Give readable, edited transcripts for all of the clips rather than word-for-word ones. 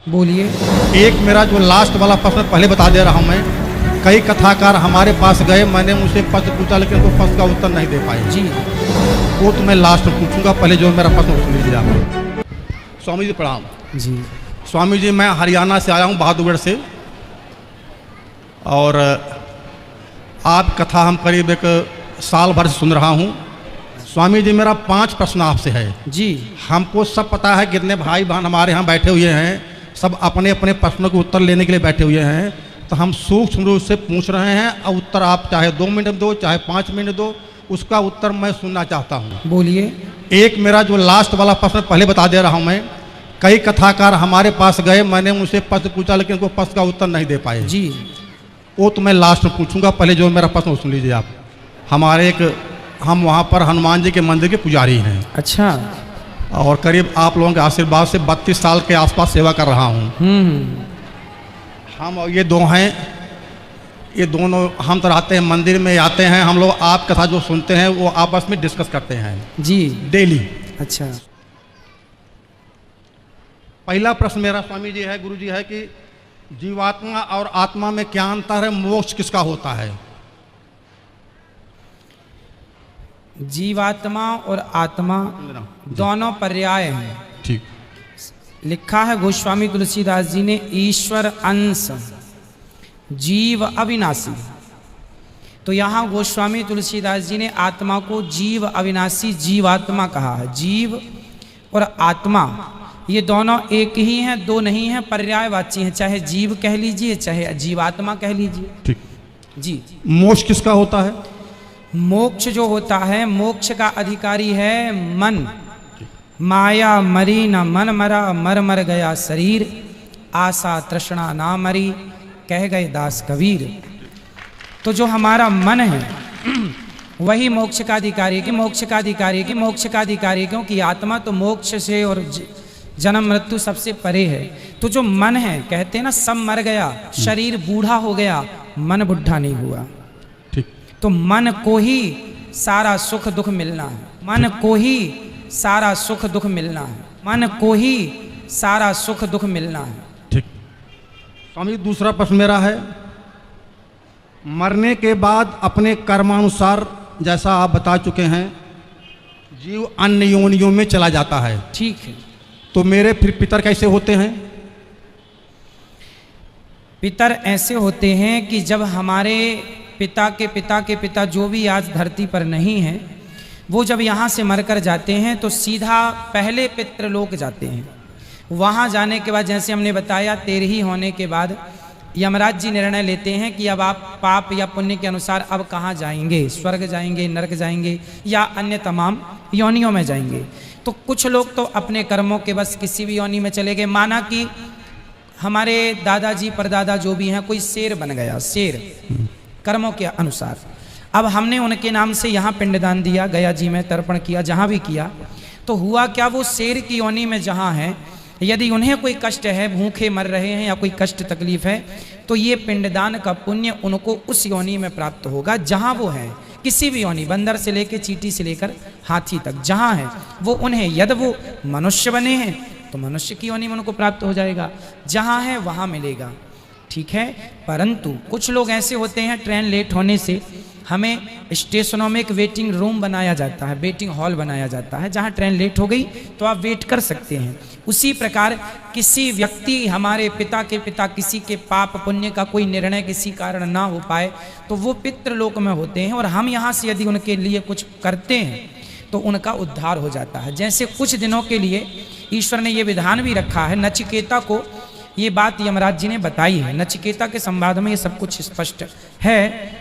बोलिए। एक मेरा जो लास्ट वाला प्रश्न पहले बता दे रहा हूँ मैं। कई कथाकार हमारे पास गए, मैंने उनसे प्रश्न पूछा लेकिन वो प्रश्न का उत्तर नहीं दे पाए जी। वो तो मैं लास्ट में पूछूंगा, पहले जो मेरा प्रश्न सुन लीजिए आप। स्वामी जी प्रणाम। जी। स्वामी जी मैं हरियाणा से आया हूँ, बहादुरगढ़ से, और आप कथा हम करीब एक साल भर से सुन रहा हूँ। स्वामी जी मेरा 5 प्रश्न आपसे है। जी। हमको सब पता है कितने भाई बहन हमारे यहाँ बैठे हुए हैं, सब अपने अपने प्रश्नों के उत्तर लेने के लिए बैठे हुए हैं, तो हम सूक्ष्म रूप से पूछ रहे हैं और उत्तर आप चाहे 2 मिनट दो चाहे 5 मिनट दो, उसका उत्तर मैं सुनना चाहता हूँ। बोलिए। एक मेरा जो लास्ट वाला प्रश्न पहले बता दे रहा हूँ मैं। कई कथाकार हमारे पास गए, मैंने उनसे प्रश्न पूछा लेकिन वो प्रश्न का उत्तर नहीं दे पाए। जी। वो तो मैं लास्ट में पूछूंगा, पहले जो मेरा प्रश्न सुन लीजिए आप। हमारे हम वहाँ पर हनुमान जी के मंदिर के पुजारी हैं। अच्छा। और करीब आप लोगों के आशीर्वाद से 32 साल के आसपास सेवा कर रहा हूँ। हम और ये दो हैं, ये दोनों हम तो रहते हैं मंदिर में, आते हैं हम लोग, आप कथा जो सुनते हैं वो आपस में डिस्कस करते हैं जी डेली। अच्छा। पहला प्रश्न मेरा स्वामी जी है, गुरु जी है कि जीवात्मा और आत्मा में क्या अंतर है, मोक्ष किसका होता है? जीवात्मा और आत्मा दोनों पर्याय हैं। ठीक। लिखा है गोस्वामी तुलसीदास जी ने, ईश्वर अंश जीव अविनाशी। तो यहाँ गोस्वामी तुलसीदास जी ने आत्मा को जीव अविनाशी जीवात्मा कहा है। जीव और आत्मा ये दोनों एक ही हैं, दो नहीं हैं, पर्यायवाची हैं। चाहे जीव कह लीजिए चाहे जीवात्मा कह लीजिए। ठीक जी। मोक्ष किसका होता है? मोक्ष जो होता है, मोक्ष का अधिकारी है मन। माया मरी न मन मरा, मर मर गया शरीर, आशा तृष्णा ना मरी, कह गए दास कबीर। तो जो हमारा मन है वही मोक्ष का अधिकारी है। कि मोक्ष का अधिकारी है कि मोक्ष का अधिकारी है क्योंकि आत्मा तो मोक्ष से और जन्म मृत्यु सबसे परे है। तो जो मन है, कहते हैं ना सब मर गया, शरीर बूढ़ा हो गया, मन बुढ़ा नहीं हुआ। तो मन को ही सारा सुख दुख मिलना है, मन को ही सारा सुख दुख मिलना है, मन को ही सारा सुख दुख मिलना है। ठीक। स्वामी दूसरा प्रश्न मेरा है, मरने के बाद अपने कर्मानुसार, जैसा आप बता चुके हैं, जीव अन्य योनियों में चला जाता है। ठीक है। तो मेरे फिर पितर कैसे होते हैं? पितर ऐसे होते हैं कि जब हमारे पिता के पिता के पिता जो भी आज धरती पर नहीं है, वो जब यहाँ से मरकर जाते हैं तो सीधा पहले पितृलोक जाते हैं। वहाँ जाने के बाद, जैसे हमने बताया, 13 होने के बाद यमराज जी निर्णय लेते हैं कि अब आप पाप या पुण्य के अनुसार अब कहाँ जाएंगे, स्वर्ग जाएंगे, नरक जाएंगे या अन्य तमाम योनियों में जाएंगे। तो कुछ लोग तो अपने कर्मों के बस किसी भी योनि में चले गए। माना कि हमारे दादाजी परदादा जो भी हैं, कोई शेर बन गया, शेर कर्मों के अनुसार। अब हमने उनके नाम से यहाँ पिंडदान दिया, गया जी में तर्पण किया, जहाँ भी किया, तो हुआ क्या, वो शेर की योनि में जहाँ है, यदि उन्हें कोई कष्ट है, भूखे मर रहे हैं या कोई कष्ट तकलीफ है, तो ये पिंडदान का पुण्य उनको उस योनि में प्राप्त होगा जहाँ वो है। किसी भी योनि, बंदर से लेकर चींटी से लेकर हाथी तक जहाँ है वो उन्हें, यदि वो मनुष्य बने हैं तो मनुष्य की योनि में उनको प्राप्त हो जाएगा, जहाँ है वहाँ मिलेगा। ठीक है। परंतु कुछ लोग ऐसे होते हैं, ट्रेन लेट होने से हमें स्टेशनों में एक वेटिंग रूम बनाया जाता है, वेटिंग हॉल बनाया जाता है, जहाँ ट्रेन लेट हो गई तो आप वेट कर सकते हैं। उसी प्रकार किसी व्यक्ति, हमारे पिता के पिता, किसी के पाप पुण्य का कोई निर्णय किसी कारण ना हो पाए तो वो पितृलोक में होते हैं, और हम यहाँ से यदि उनके लिए कुछ करते हैं तो उनका उद्धार हो जाता है। जैसे कुछ दिनों के लिए ईश्वर ने ये विधान भी रखा है, नचिकेता को ये बात यमराज जी ने बताई है। नचिकेता के संवाद में ये सब कुछ स्पष्ट है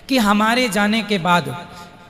कि हमारे जाने के बाद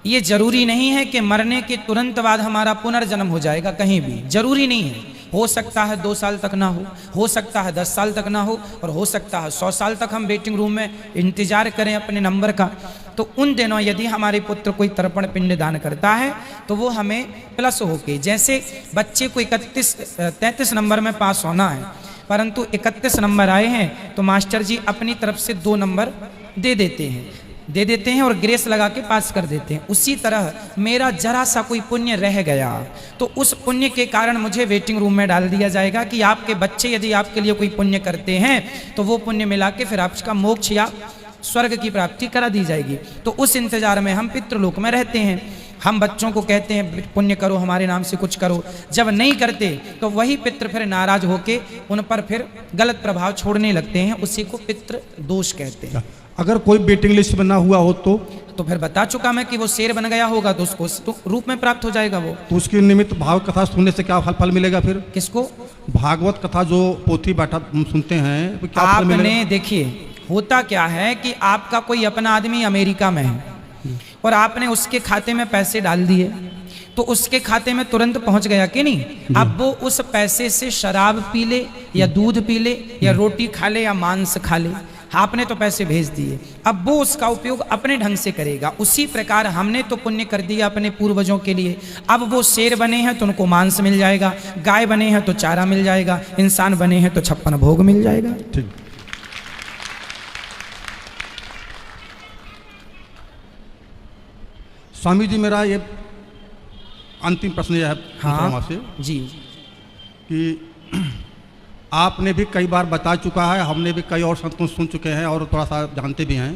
ये जरूरी नहीं है कि मरने के तुरंत बाद हमारा पुनर्जन्म हो जाएगा, कहीं भी जरूरी नहीं है। हो सकता है 2 साल तक ना हो सकता है 10 साल तक ना हो, और हो सकता है 100 साल तक हम वेटिंग रूम में इंतजार करें अपने नंबर का। तो उन दिनों यदि हमारे पुत्र कोई तर्पण पिंड दान करता है तो वो हमें प्लस होके, जैसे बच्चे को 33 नंबर में पास होना है, परंतु 31 नंबर आए हैं तो मास्टर जी अपनी तरफ से 2 नंबर दे देते हैं। दे देते हैं और ग्रेस लगा के पास कर देते हैं। उसी तरह मेरा जरा सा कोई पुण्य रह गया तो उस पुण्य के कारण मुझे वेटिंग रूम में डाल दिया जाएगा कि आपके बच्चे यदि आपके लिए कोई पुण्य करते हैं तो वो पुण्य मिला के फिर आपका मोक्ष या स्वर्ग की प्राप्ति करा दी जाएगी। तो उस इंतजार में हम पितृलोक में रहते हैं। हम बच्चों को कहते हैं पुण्य करो, हमारे नाम से कुछ करो। जब नहीं करते तो वही पितृ फिर नाराज होके उन पर फिर गलत प्रभाव छोड़ने लगते हैं। उसी को पितृ दोष कहते हैं। अगर कोई वेटिंग लिस्ट बना हुआ हो तो फिर बता चुका मैं कि वो शेर बन गया होगा तो उसको तो रूप में प्राप्त हो जाएगा वो। तो उसके निमित्त भाव कथा सुनने से क्या फल मिलेगा? फिर किसको? भागवत कथा जो पोथी बैठा सुनते हैं क्या फल मिलेगा? आपने देखिए होता क्या है कि आपका कोई अपना आदमी अमेरिका में है और आपने उसके खाते में पैसे डाल दिए तो उसके खाते में तुरंत पहुंच गया कि नहीं। अब वो उस पैसे से शराब पी ले या दूध पी ले या रोटी खा ले या मांस खा ले, आपने तो पैसे भेज दिए, अब वो उसका उपयोग अपने ढंग से करेगा। उसी प्रकार हमने तो पुण्य कर दिया अपने पूर्वजों के लिए, अब वो शेर बने हैं तो उनको मांस मिल जाएगा, गाय बने हैं तो चारा मिल जाएगा, इंसान बने हैं तो 56 भोग मिल जाएगा। ठीक। स्वामी जी मेरा ये अंतिम प्रश्न यह है आपसे जी कि आपने भी कई बार बता चुका है, हमने भी कई और संतों सुन चुके हैं और थोड़ा सा जानते भी हैं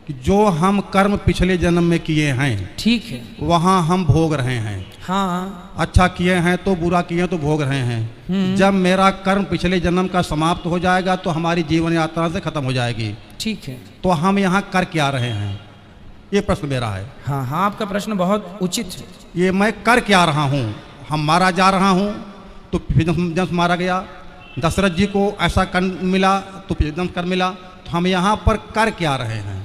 कि जो हम कर्म पिछले जन्म में किए हैं, ठीक है, वहाँ हम भोग रहे हैं। हाँ, अच्छा किए हैं तो बुरा किए हैं तो भोग रहे हैं। जब मेरा कर्म पिछले जन्म का समाप्त हो जाएगा तो हमारी जीवन यात्रा से खत्म हो जाएगी, ठीक है, तो हम यहाँ कर क्या रहे हैं? ये प्रश्न मेरा है। हाँ हाँ, आपका प्रश्न बहुत उचित है। ये मैं कर क्या रहा हूँ? हम मारा जा रहा हूँ तो फिर जब मारा गया, दशरथ जी को ऐसा कर मिला तो फिर एकदम कर मिला, तो हम यहाँ पर कर क्या रहे हैं?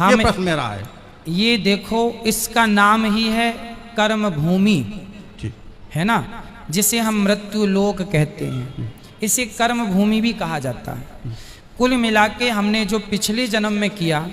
ये प्रश्न मेरा है। ये देखो इसका नाम ही है कर्म भूमि, है ना, जिसे हम मृत्यु लोक कहते हैं। इसे कर्म भूमि भी कहा जाता है। कुल मिला के हमने जो पिछले जन्म में किया,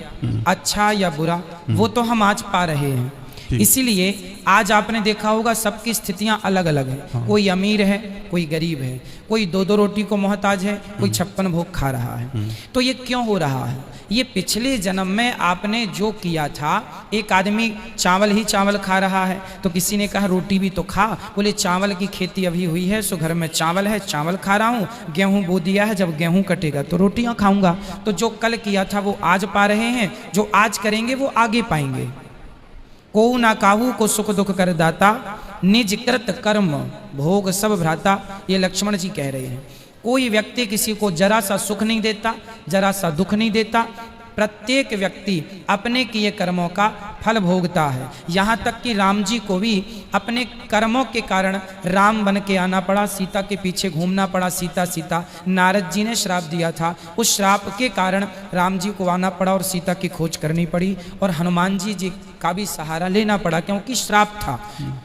अच्छा या बुरा, वो तो हम आज पा रहे हैं। इसीलिए आज आपने देखा होगा सबकी स्थितियां अलग अलग है। हाँ। कोई अमीर है, कोई गरीब है, कोई 2-2 रोटी को मोहताज है, कोई 56 भोग खा रहा है। तो ये क्यों हो रहा है? ये पिछले जन्म में आपने जो किया था। एक आदमी चावल ही चावल खा रहा है तो किसी ने कहा रोटी भी तो खा, बोले चावल की खेती अभी हुई है सो घर में चावल है, चावल खा रहा हूँ। गेहूँ बो दिया है, जब गेहूँ कटेगा तो रोटियाँ खाऊंगा। तो जो कल किया था वो आज पा रहे हैं, जो आज करेंगे वो आगे पाएंगे। को ना काहू को सुख दुख कर दाता, निज कृत कर्म भोग सब भ्राता। ये लक्ष्मण जी कह रहे हैं। कोई व्यक्ति किसी को जरा सा सुख नहीं देता, जरा सा दुख नहीं देता। प्रत्येक व्यक्ति अपने किए कर्मों का फल भोगता है। यहाँ तक कि राम जी को भी अपने कर्मों के कारण राम बन के आना पड़ा, सीता के पीछे घूमना पड़ा। सीता सीता नारद जी ने श्राप दिया था, उस श्राप के कारण राम जी को आना पड़ा और सीता की खोज करनी पड़ी। और हनुमान जी का भी सहारा लेना पड़ा क्योंकि श्राप था।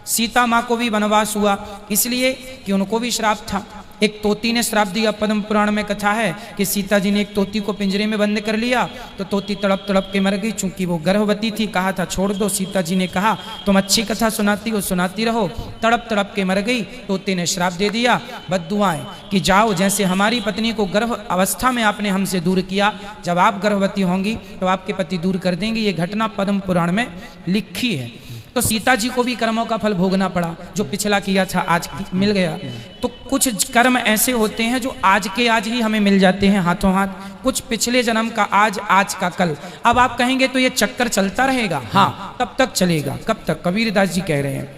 सीता माँ को भी वनवास हुआ इसलिए कि उनको भी श्राप था। एक तोती ने श्राप दिया। पद्म पुराण में कथा है कि सीता जी ने एक तोती को पिंजरे में बंद कर लिया तो तोती तड़प तड़प के मर गई। चूंकि वो गर्भवती थी, कहा था छोड़ दो। सीता जी ने कहा तुम अच्छी कथा सुनाती हो, सुनाती रहो। तड़प तड़प के मर गई। तोते ने श्राप दे दिया, बद्दुआएं कि जाओ, जैसे हमारी पत्नी को गर्भ अवस्था में आपने हमसे दूर किया, जब आप गर्भवती होंगी तो आपके पति दूर कर देंगे। ये घटना पद्म पुराण में लिखी है। तो सीता जी को भी कर्मों का फल भोगना पड़ा। जो पिछला किया था आज मिल गया। तो कुछ कर्म ऐसे होते हैं जो आज के आज ही हमें मिल जाते हैं हाथों हाथ, कुछ पिछले जन्म का आज, आज का कल। अब आप कहेंगे तो ये चक्कर चलता रहेगा। हाँ, तब तक चलेगा। कब तक? कबीरदास जी कह रहे हैं,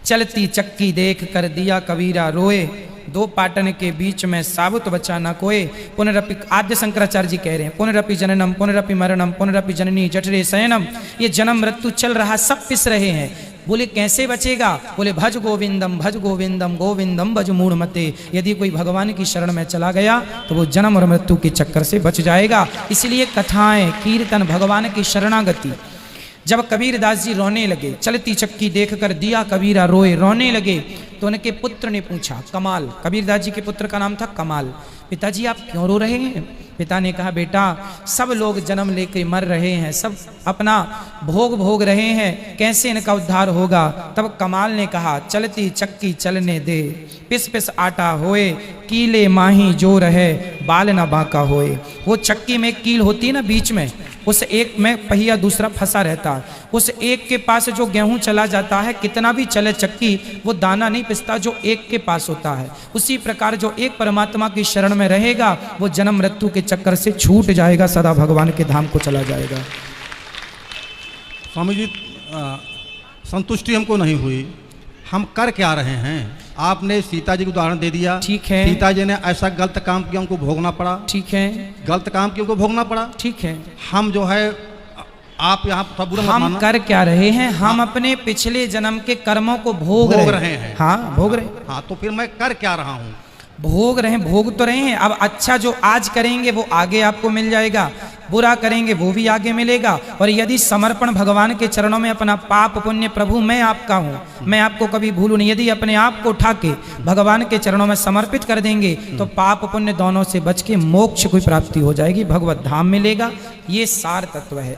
चलती चक्की देख कर दिया कबीरा रोए, दो पाटन के बीच में साबुत बचा न कोय। पुनरपि, आद्य शंकराचार्य जी कह रहे हैं, पुनरपि जननम पुनरपि मरणम पुनरपि जननी जठरे शयनम। ये जन्म मृत्यु चल रहा, सब पिस रहे हैं। बोले कैसे बचेगा? बोले भज गोविंदम गोविंदम भज मूढ़मते। यदि कोई भगवान की शरण में चला गया तो वो जन्म और मृत्यु के चक्कर से बच जाएगा। इसलिए कथाएं, कीर्तन, भगवान की शरणागति। जब कबीरदास जी रोने लगे, चलती चक्की देखकर दिया कबीरा रोए, रोने लगे तो उनके पुत्र ने पूछा, कमाल, कबीरदास जी के पुत्र का नाम था कमाल, पिताजी आप क्यों रो रहे हैं? पिता ने कहा, बेटा सब लोग जन्म लेकर मर रहे हैं, सब अपना भोग भोग रहे हैं, कैसे इनका उद्धार होगा? तब कमाल ने कहा, चलती चक्की चलने दे, पिस पिस आटा होए, कीले माही जो रहे, बाल ना बांका होए। वो चक्की में कील होती है ना बीच में, उस एक में पहिया दूसरा फंसा रहता है। उस एक के पास जो गेहूं चला जाता है, कितना भी चले चक्की, वो दाना नहीं पिसता जो एक के पास होता है। उसी प्रकार जो एक परमात्मा की शरण में रहेगा वो जन्म मृत्यु के चक्कर से छूट जाएगा, सदा भगवान के धाम को चला जाएगा। स्वामी जी, संतुष्टि हमको नहीं हुई, हम कर क्या रहे हैं? आपने सीता जी को उदाहरण दे दिया, ठीक है। सीता जी ने ऐसा गलत काम किया, उनको भोगना पड़ा, ठीक है। गलत काम किया, उनको भोगना पड़ा, ठीक है। हम जो है, आप यहाँ सब बुरा मत हम मानना। कर क्या रहे हैं? हम अपने पिछले जन्म के कर्मों को भोग रहे हैं। हाँ, भोग रहे। हाँ, तो फिर मैं कर क्या रहा हूँ? भोग रहे हैं, भोग तो रहे हैं। अब अच्छा जो आज करेंगे वो आगे आपको मिल जाएगा, बुरा करेंगे वो भी आगे मिलेगा। और यदि समर्पण भगवान के चरणों में अपना पाप पुण्य, प्रभु मैं आपका हूँ, मैं आपको कभी भूलूं नहीं, यदि अपने आप को उठा के भगवान के चरणों में समर्पित कर देंगे तो पाप पुण्य दोनों से बच के मोक्ष की प्राप्ति हो जाएगी, भगवत धाम मिलेगा। ये सार तत्व है।